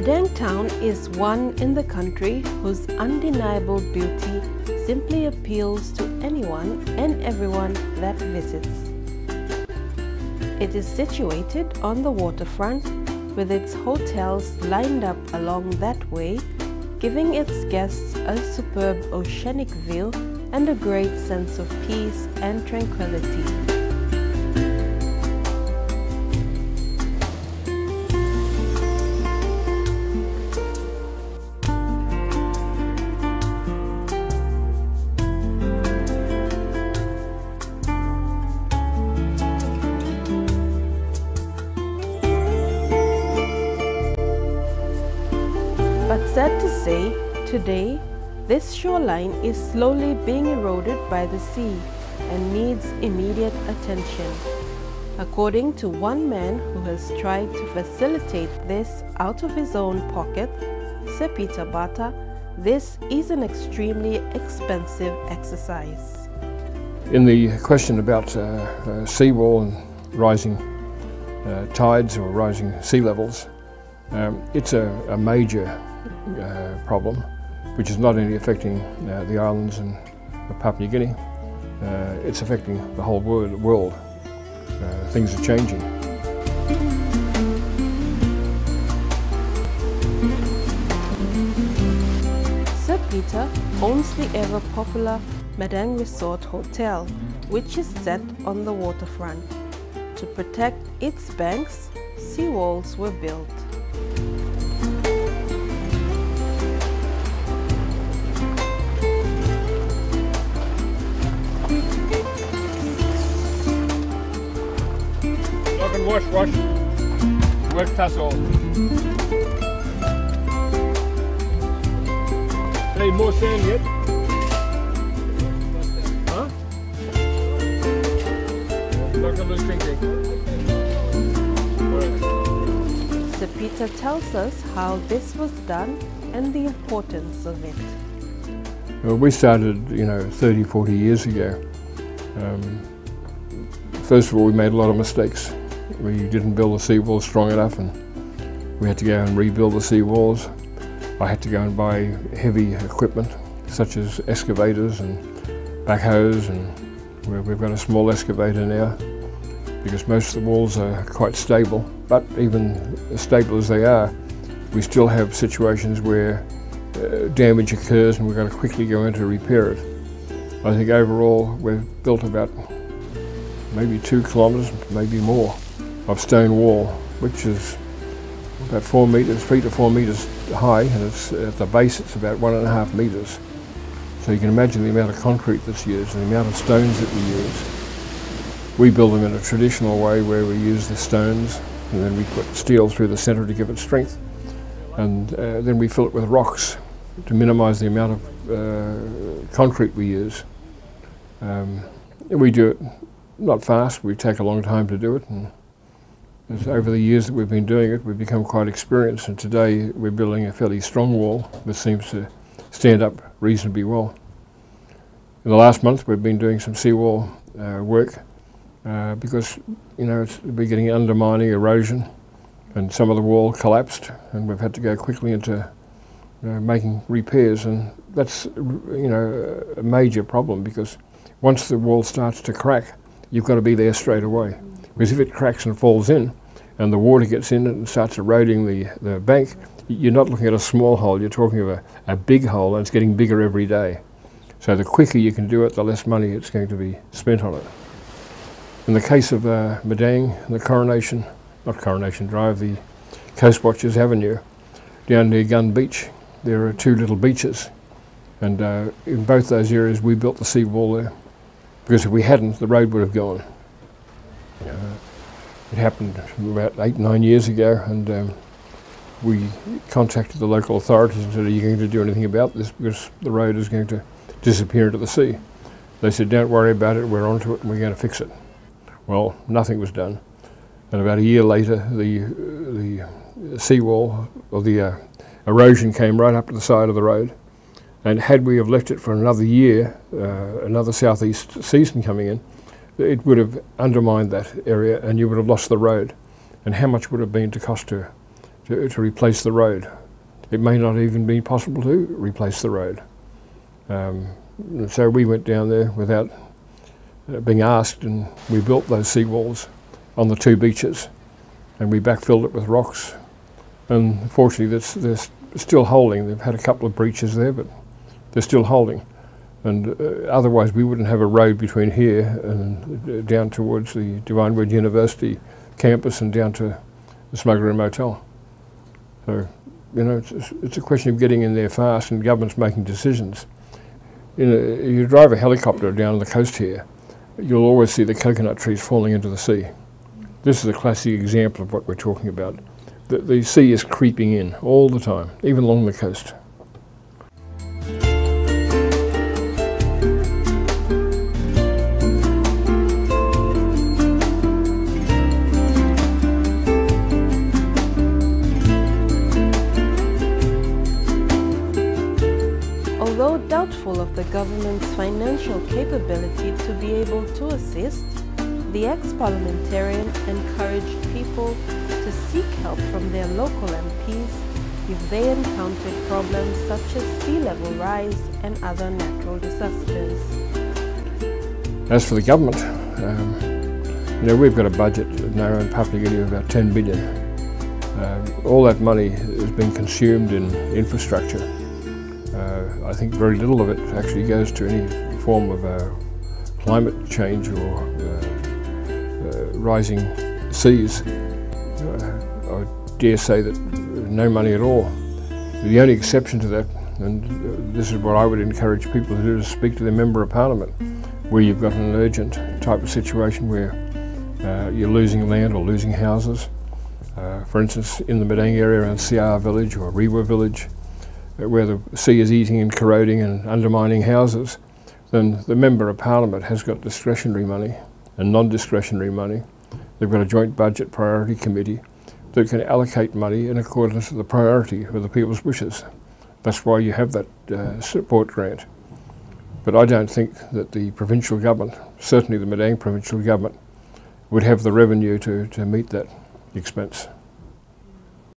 Madang town is one in the country whose undeniable beauty simply appeals to anyone and everyone that visits. It is situated on the waterfront with its hotels lined up along that way, giving its guests a superb oceanic view and a great sense of peace and tranquility. But sad to say, today, this shoreline is slowly being eroded by the sea and needs immediate attention. According to one man who has tried to facilitate this out of his own pocket, Sepita Bata, this is an extremely expensive exercise. In the question about seawall and rising tides or rising sea levels, it's a major problem, which is not only affecting the islands and Papua New Guinea, it's affecting the whole world. Things are changing. Sir Peter owns the ever popular Madang Resort Hotel, which is set on the waterfront. To protect its banks, seawalls were built. Wash. Wet tassel. Any more sand yet? Huh? Not gonna drinking. Sir Peter tells us how this was done and the importance of it. Well, we started, 30, 40 years ago. First of all, we made a lot of mistakes. We didn't build the seawalls strong enough, and we had to go and rebuild the seawalls. I had to go and buy heavy equipment such as excavators and backhoes, and we've got a small excavator now because most of the walls are quite stable. But even as stable as they are, we still have situations where damage occurs and we've got to quickly go in to repair it. I think overall we've built about maybe 2 kilometres, maybe more, of stone wall, which is about 3 to 4 metres high, and it's at the base it's about 1.5 metres. So you can imagine the amount of concrete that's used and the amount of stones that we use. We build them in a traditional way where we use the stones and then we put steel through the centre to give it strength, and then we fill it with rocks to minimise the amount of concrete we use. We do it not fast, we take a long time to do it, and over the years that we've been doing it, we've become quite experienced, and today we're building a fairly strong wall that seems to stand up reasonably well. In the last month we've been doing some seawall work because we're getting undermining, erosion, and some of the wall collapsed, and we've had to go quickly into making repairs, and that's a major problem, because once the wall starts to crack, you've got to be there straight away. Because if it cracks and falls in, and the water gets in it and starts eroding the bank, you're not looking at a small hole, you're talking of a big hole, and it's getting bigger every day. So the quicker you can do it, the less money it's going to be spent on it. In the case of Madang, the not Coronation Drive, the Coast Watchers Avenue, down near Gun Beach, there are 2 little beaches. And in both those areas we built the seawall there, because if we hadn't, the road would have gone. It happened about 8-9 years ago, and we contacted the local authorities and said, "Are you going to do anything about this, because the road is going to disappear into the sea?" They said, "Don't worry about it, we're onto it and we're going to fix it." Well, nothing was done, and about a year later the seawall, or the erosion, came right up to the side of the road, and had we have left it for another year, another southeast season coming in, it would have undermined that area and you would have lost the road. And how much would it have been to cost to to replace the road. It may not even be possible to replace the road. And so we went down there without being asked, and we built those seawalls on the two beaches, and we backfilled it with rocks. And fortunately, they're still holding. They've had a couple of breaches there, but they're still holding. And otherwise, we wouldn't have a road between here and down towards the Divine Word University campus and down to the Smuggler Inn Motel. So, you know, it's a question of getting in there fast, and government's making decisions. You drive a helicopter down the coast here, you'll always see the coconut trees falling into the sea. This is a classic example of what we're talking about. The sea is creeping in all the time, even along the coast. Although doubtful of the government's financial capability to be able to assist, the ex-parliamentarian encouraged people to seek help from their local MPs if they encountered problems such as sea level rise and other natural disasters. As for the government, you know, we've got a budget now in Papua New Guinea of about 10 billion. All that money has been consumed in infrastructure. I think very little of it actually goes to any form of climate change or rising seas. I dare say that no money at all. The only exception to that, and this is what I would encourage people to do, is speak to their Member of Parliament, where you've got an urgent type of situation where you're losing land or losing houses. For instance, in the Madang area around Siar village or Rewa village, where the sea is eating and corroding and undermining houses, then the Member of Parliament has got discretionary money and non-discretionary money. They've got a joint budget priority committee that can allocate money in accordance with the priority of the people's wishes. That's why you have that support grant. But I don't think that the provincial government, certainly the Madang provincial government, would have the revenue to meet that expense.